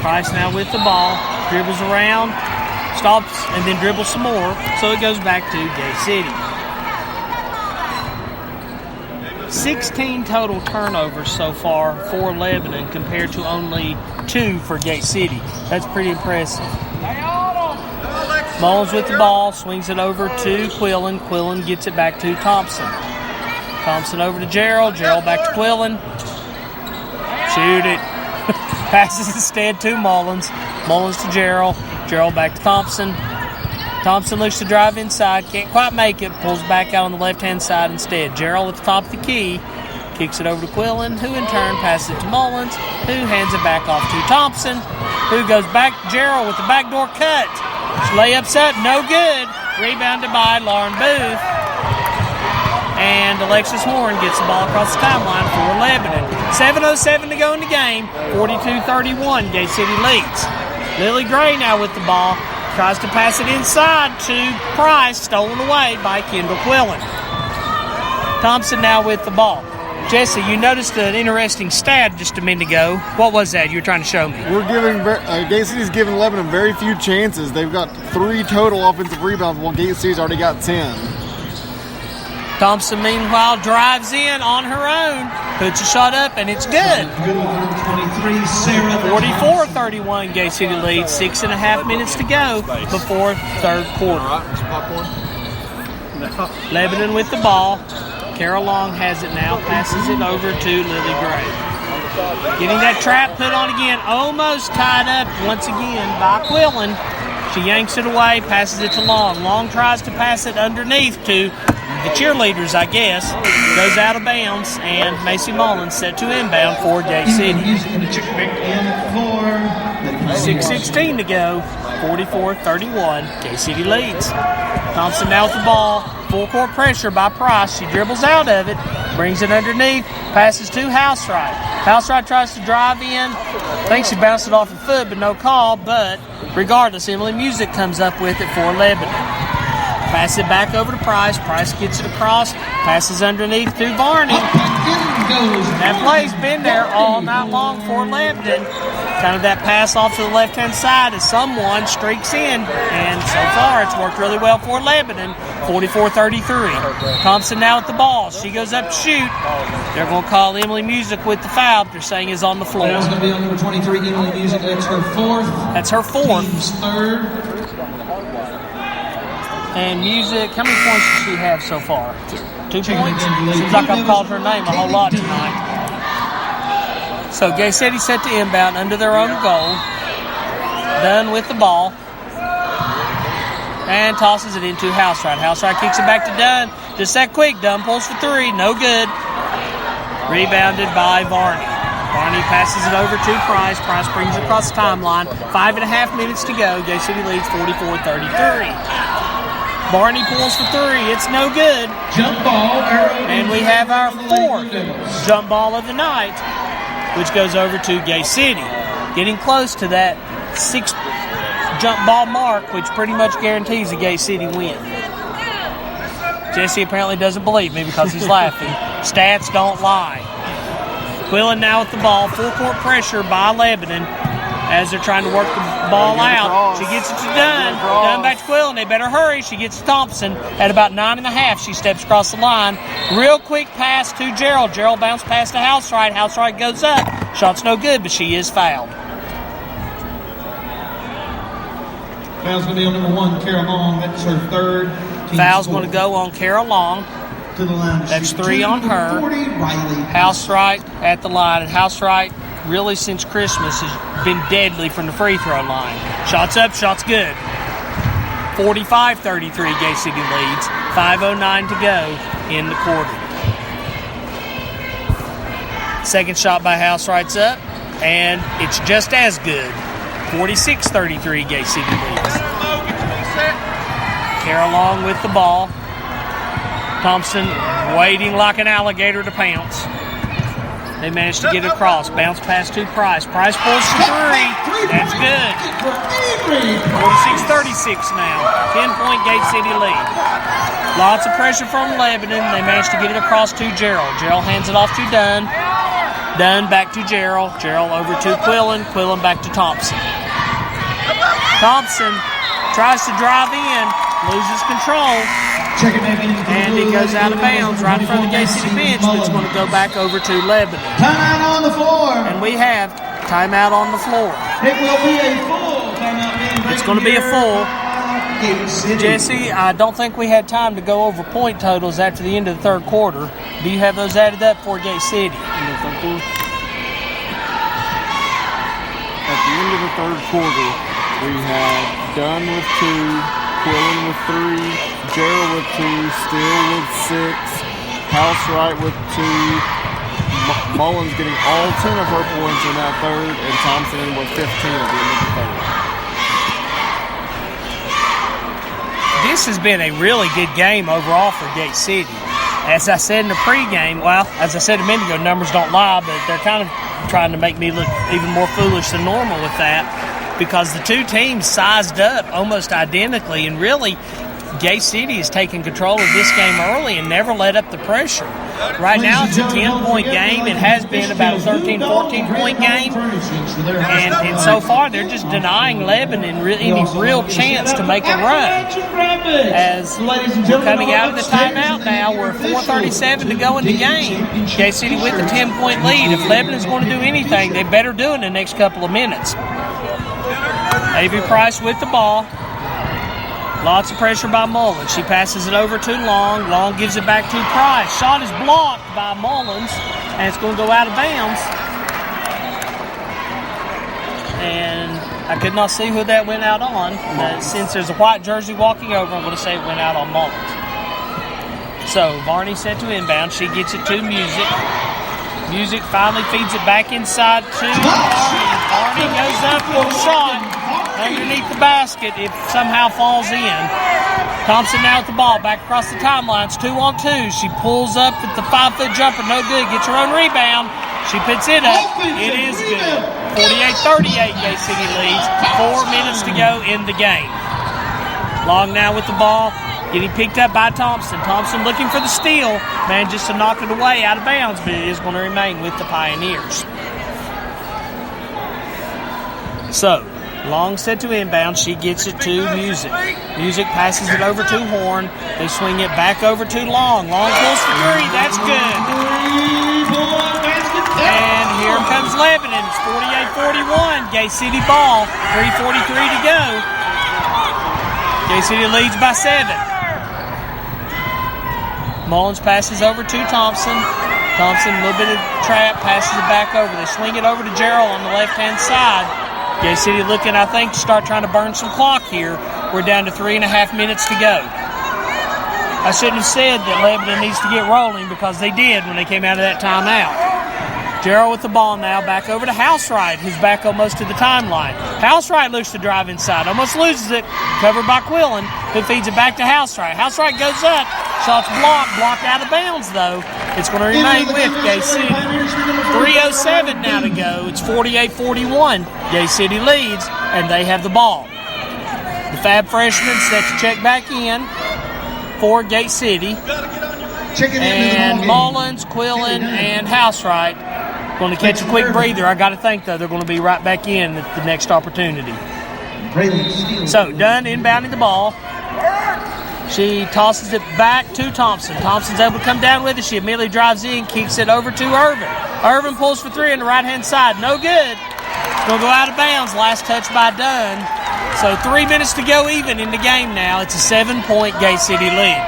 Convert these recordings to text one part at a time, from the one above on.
Price now with the ball. Dribbles around, stops, and then dribbles some more. So it goes back to Gay City. 16 total turnovers so far for Lebanon compared to only 2 for Gay City. That's pretty impressive. Mullins with the ball, swings it over to Quillen. Quillen gets it back to Thompson. Thompson over to Gerald. Gerald back to Quillen. Shoot it. Passes instead to Mullins. Mullins to Gerald. Gerald back to Thompson. Thompson looks to drive inside. Can't quite make it. Pulls back out on the left-hand side instead. Gerald at the top of the key. Kicks it over to Quillen, who in turn passes it to Mullins, who hands it back off to Thompson, who goes back to Gerald with the backdoor cut. Layup's up, no good. Rebounded by Lauren Booth. And Alexis Horn gets the ball across the timeline for Lebanon. 7:07 to go in the game. 42-31, Gay City leads. Lily Gray now with the ball. Tries to pass it inside to Price. Stolen away by Kendall Quillen. Thompson now with the ball. Jesse, you noticed an interesting stat just a minute ago. What was that you were trying to show me? We're giving Gate City's giving Lebanon very few chances. They've got 3 total offensive rebounds, while Gate City's already got 10. Thompson, meanwhile, drives in on her own, puts a shot up, and it's good. 44-31, Gay City leads. 6.5 minutes to go before third quarter. Lebanon with the ball. Carol Long has it now, passes it over to Lily Gray. Getting that trap put on again, almost tied up once again by Quillen. She yanks it away, passes it to Long. Long tries to pass it underneath to the cheerleaders, I guess. Goes out of bounds, and Macy Mullins set to inbound for Gay City. 6:16 to go, 44-31. Gay City leads. Thompson now with the ball. Full court pressure by Price. She dribbles out of it, brings it underneath, passes to Housewright. Housewright tries to drive in. Thinks she bounced it off her foot, but no call. But regardless, Emily Music comes up with it for Lebanon. Pass it back over to Price. Price gets it across, passes underneath to Varney. That play's been there all night long for Lebanon. Kind of that pass off to the left-hand side as someone streaks in. And so far, it's worked really well for Lebanon. 44-33. Thompson now at the ball. She goes up to shoot. They're going to call Emily Music with the foul. They're saying is on the floor. That's going to be on number 23, Emily Music. That's her fourth. That's her fourth. Team's third. And Music, how many points does she have so far? 2 points? Seems like I've called her name a whole lot tonight. So Gay City set to inbound under their own goal. Dunn with the ball. And tosses it into Housewright. Housewright kicks it back to Dunn. Just that quick. Dunn pulls for 3. No good. Rebounded by Varney. Varney passes it over to Price. Price brings it across the timeline. 5.5 minutes to go. Gay City leads 44-33. Barney pulls for 3. It's no good. Jump ball. And we have our 4th jump ball of the night, which goes over to Gay City. Getting close to that 6th jump ball mark, which pretty much guarantees a Gay City win. Jesse apparently doesn't believe me because he's laughing. Stats don't lie. Quillen now with the ball. Full court pressure by Lebanon as they're trying to work the ball out. She gets it to Dunn. Dunn back to Quillen. They better hurry. She gets to Thompson. At about 9.5, she steps across the line. Real quick pass to Gerald. Gerald bounce pass to Housewright. Housewright goes up. Shot's no good, but she is fouled. Foul's going to be on number 1, Carol Long. That's her third. Foul's going to go on Carol Long. To the line. That's 3 on her. 40, Riley. Housewright at the line. And Housewright, really since Christmas, has been deadly from the free throw line. Shots up, shots good. 45-33, Gay City leads. 5:09 to go in the quarter. Second shot by Housewright's up, and it's just as good. 46-33, Gay City leads. Carol Long with the ball. Thompson waiting like an alligator to pounce. They managed to get it across. Bounce pass to Price. Price pulls for 3. That's good. 46-36 now. 10-point Gate City lead. Lots of pressure from Lebanon. They managed to get it across to Gerald. Gerald hands it off to Dunn. Dunn back to Gerald. Gerald over to Quillen. Quillen back to Thompson. Thompson tries to drive in, loses control, and he goes out of bounds right in front of the Gay City bench, but it's going to go back over to Lebanon. Timeout on the floor. And we have timeout on the floor. It will be a full timeout. It's going to be a full. Jesse, I don't think we had time to go over point totals after the end of the third quarter. Do you have those added up for Gay City? At the end of the third quarter, we had Dunn with 2, Quillen with 3, Gerald with 2, Steele with 6, Housewright with 2, Mullins getting all 10 of her points in that third, and Thompson with 15 at the end of the third. This has been a really good game overall for Gate City. As I said in the pregame, well, as I said a minute ago, numbers don't lie, but they're kind of trying to make me look even more foolish than normal with that, because the two teams sized up almost identically, and really Gay City has taken control of this game early and never let up the pressure. Right now it's a 10-point game. It has been about a 13, 14-point game. And so far they're just denying Lebanon any real chance to make a run. As we're coming out of the timeout now, we're 4:37 to go in the game. Gay City with a 10-point lead. If Lebanon's going to do anything, they better do it in the next couple of minutes. Avery Price with the ball. Lots of pressure by Mullins. She passes it over to Long. Long gives it back to Price. Shot is blocked by Mullins, and it's going to go out of bounds. And I could not see who that went out on. Since there's a white jersey walking over, I'm going to say it went out on Mullins. So Varney set to inbound. She gets it to Music. Music finally feeds it back inside to Varney. Varney goes up with a shot underneath the basket. It somehow falls in. Thompson now with the ball back across the timelines. 2-on-2. She pulls up with the 5-foot jumper. No good. Gets her own rebound. She puts it up. It is good. 48-38. Gay City leads. 4 minutes to go in the game. Long now with the ball. Getting picked up by Thompson. Thompson looking for the steal. Manages to knock it away out of bounds, but it is going to remain with the Pioneers. So, Long set to inbound. She gets it to Music. Music passes it over to Horn. They swing it back over to Long. Long pulls for 3. That's good. And here comes Lebanon. It's 48-41. Gay City ball. 3:43 to go. Gay City leads by 7. Mullins passes over to Thompson. Thompson, a little bit of trap, passes it back over. They swing it over to Gerald on the left-hand side. Gay City looking, I think, to start trying to burn some clock here. We're down to 3.5 minutes to go. I shouldn't have said that Lebanon needs to get rolling, because they did when they came out of that timeout. Gerald with the ball now, back over to Housewright, who's back almost to the timeline. Housewright looks to drive inside, almost loses it, covered by Quillen, who feeds it back to Housewright. Housewright goes up, shot's blocked out of bounds though. It's going to remain with Gay City. 3:07 now to go. It's 48-41. Gay City leads, and they have the ball. The Fab freshman set to check back in for Gay City. And Mullins, Quillen, and Housewright going to catch a quick breather. I got to think, though, they're going to be right back in at the next opportunity. So, Dunn inbounding the ball. She tosses it back to Thompson. Thompson's able to come down with it. She immediately drives in, kicks it over to Irvin. Irvin pulls for 3 on the right-hand side. No good. It's going to go out of bounds. Last touch by Dunn. So 3 minutes to go even in the game now. It's a 7-point Gay City lead.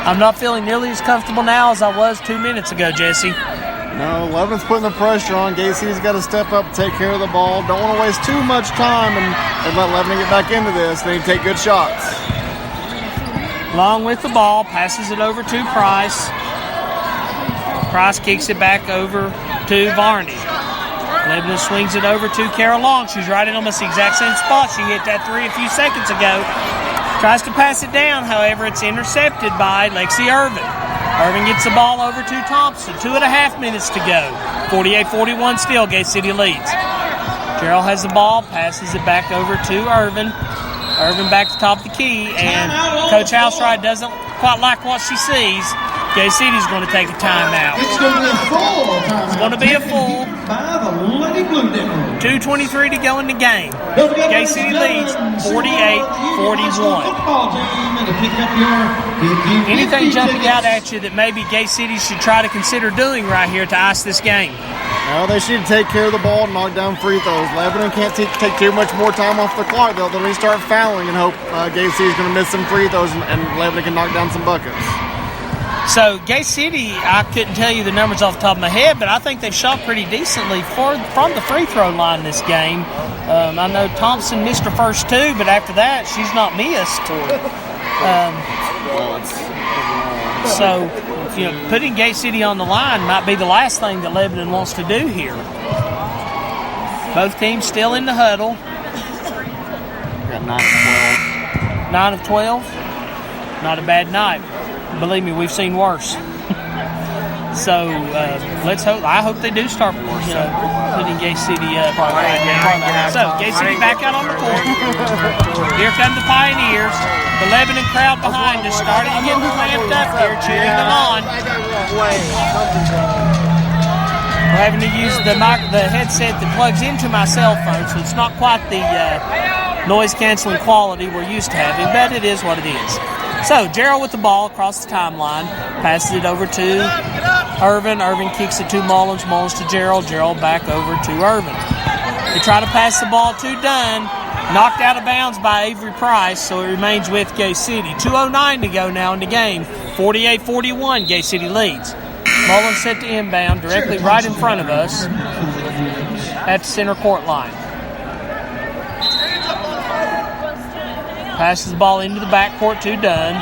I'm not feeling nearly as comfortable now as I was 2 minutes ago, Jesse. No, Lebanon's putting the pressure on. Gay City's got to step up, take care of the ball. Don't want to waste too much time and let Lebanon get back into this. They need to take good shots. Long with the ball, passes it over to Price. Price kicks it back over to Varney. Lebanon swings it over to Carol Long. She's right in almost the exact same spot she hit that 3 a few seconds ago. Tries to pass it down, however, it's intercepted by Lexi Irvin. Irvin gets the ball over to Thompson. 2.5 minutes to go. 48-41 still, Gay City leads. Gerald has the ball, passes it back over to Irvin. Irvin back to top of the key, and Coach Housewright doesn't quite like what she sees. Gay City's going to take a timeout. It's going to be a full timeout. It's going to be a full. By the Lady Blue Devils. 2:23 to go in the game. Don't forget, Gay City leads 48-41. Anything jumping out at you that maybe Gay City should try to consider doing right here to ice this game? No, they should take care of the ball and knock down free throws. Lebanon can't take too much more time off the clock. They'll need to start fouling and hope Gay City is going to miss some free throws and Lebanon can knock down some buckets. So, Gay City, I couldn't tell you the numbers off the top of my head, but I think they've shot pretty decently from the free throw line this game. I know Thompson missed her first two, but after that, she's not missed. So, putting Gay City on the line might be the last thing that Lebanon wants to do here. Both teams still in the huddle. Got 9 of 12. 9 of 12. Not a bad night. Believe me, we've seen worse. So let's hope. I hope they do start putting Gay City up right now. So Gay City back out on the court. Here come the Pioneers. The Lebanon crowd behind us starting to get ramped up here, cheering them on. We're having to use the headset that plugs into my cell phone, so it's not quite the noise-canceling quality we're used to having, but it is what it is. So, Gerald with the ball across the timeline, passes it over to Irvin. Irvin kicks it to Mullins. Mullins to Gerald. Gerald back over to Irvin. They try to pass the ball to Dunn. Knocked out of bounds by Avery Price, so it remains with Gay City. 2:09 to go now in the game. 48-41, Gay City leads. Mullins set to inbound directly right in front of us at the center court line. Passes the ball into the backcourt to Dunn.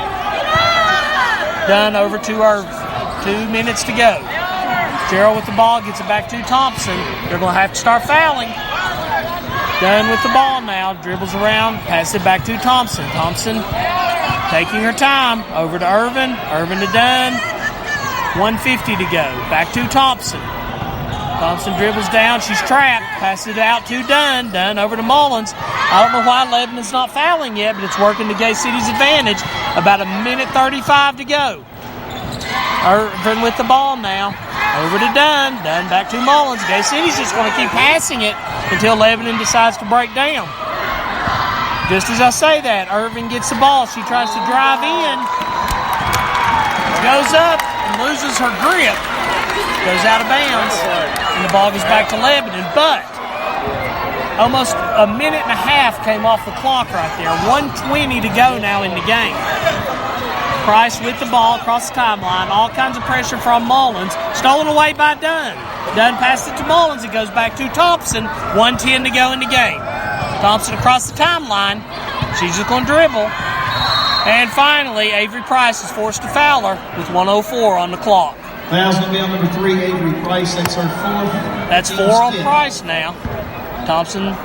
Dunn over to Irvin. 2 minutes to go. Gerald with the ball, gets it back to Thompson. They're going to have to start fouling. Dunn with the ball now, dribbles around, passes it back to Thompson. Thompson taking her time, over to Irvin. Irvin to Dunn. 1:50 to go. Back to Thompson. Thompson dribbles down. She's trapped. Passes it out to Dunn. Dunn over to Mullins. I don't know why Lebanon's not fouling yet, but it's working to Gay City's advantage. About 1:35 to go. Irvin with the ball now. Over to Dunn. Dunn back to Mullins. Gay City's just going to keep passing it until Lebanon decides to break down. Just as I say that, Irvin gets the ball. She tries to drive in. Goes up and loses her grip. Goes out of bounds. And the ball goes back to Lebanon. But almost a minute and a half came off the clock right there. 1:20 to go now in the game. Price with the ball across the timeline. All kinds of pressure from Mullins. Stolen away by Dunn. Dunn passed it to Mullins. It goes back to Thompson. 1:10 to go in the game. Thompson across the timeline. She's just going to dribble. And finally, Avery Price is forced to foul her with 1:04 on the clock. Foul's going to be on number 3, Avery Price. That's her fourth. That's 4 on Price now. Thompson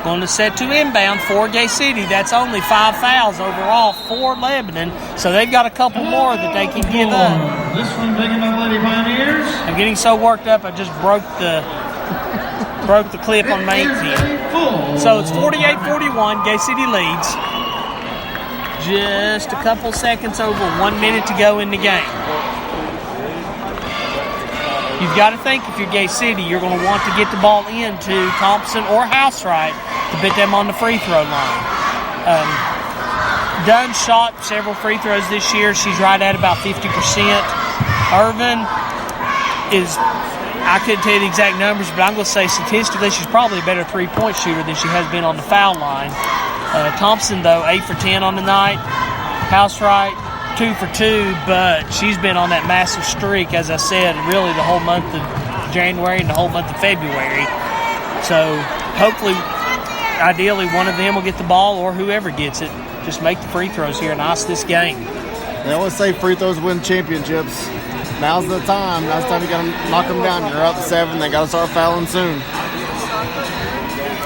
going to set to inbound for Gay City. That's only 5 fouls overall for Lebanon, so they've got a couple more that they can give up. This one taken by the Lady Pioneers. I'm getting so worked up, I just broke the clip on my ink pen. So it's 48-41. Gay City leads. Just a couple seconds over 1 minute to go in the game. You've got to think if you're Gay City, you're going to want to get the ball into Thompson or Housewright to put them on the free throw line. Dunn shot several free throws this year. She's right at about 50%. Irvin is, I couldn't tell you the exact numbers, but I'm going to say statistically she's probably a better three-point shooter than she has been on the foul line. Thompson, though, 8 for 10 on the night. Housewright, 2 for 2, but she's been on that massive streak, as I said, really the whole month of January and the whole month of February. So hopefully, ideally, one of them will get the ball or whoever gets it. Just make the free throws here and ice this game. They always say free throws win championships. Now's the time. Now's the time you got to knock them down. You're up 7. They got to start fouling soon.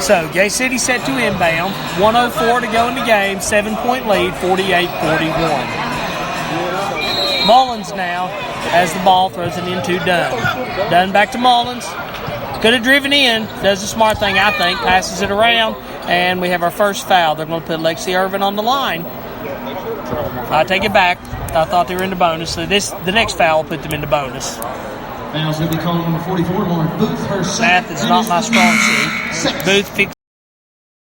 So, Gay City set to inbound. 1:04 to go in the game. 7-point lead, 48-41. Mullins now has the ball, throws it into Dunn. Dunn back to Mullins. Could have driven in. Does the smart thing, I think. Passes it around, and we have our first foul. They're going to put Lexi Irvin on the line. I take it back. I thought they were into bonus. So the next foul put them into bonus. Foul's going to be called on number 44, Lauren Booth. Her Math is not my strong suit. Booth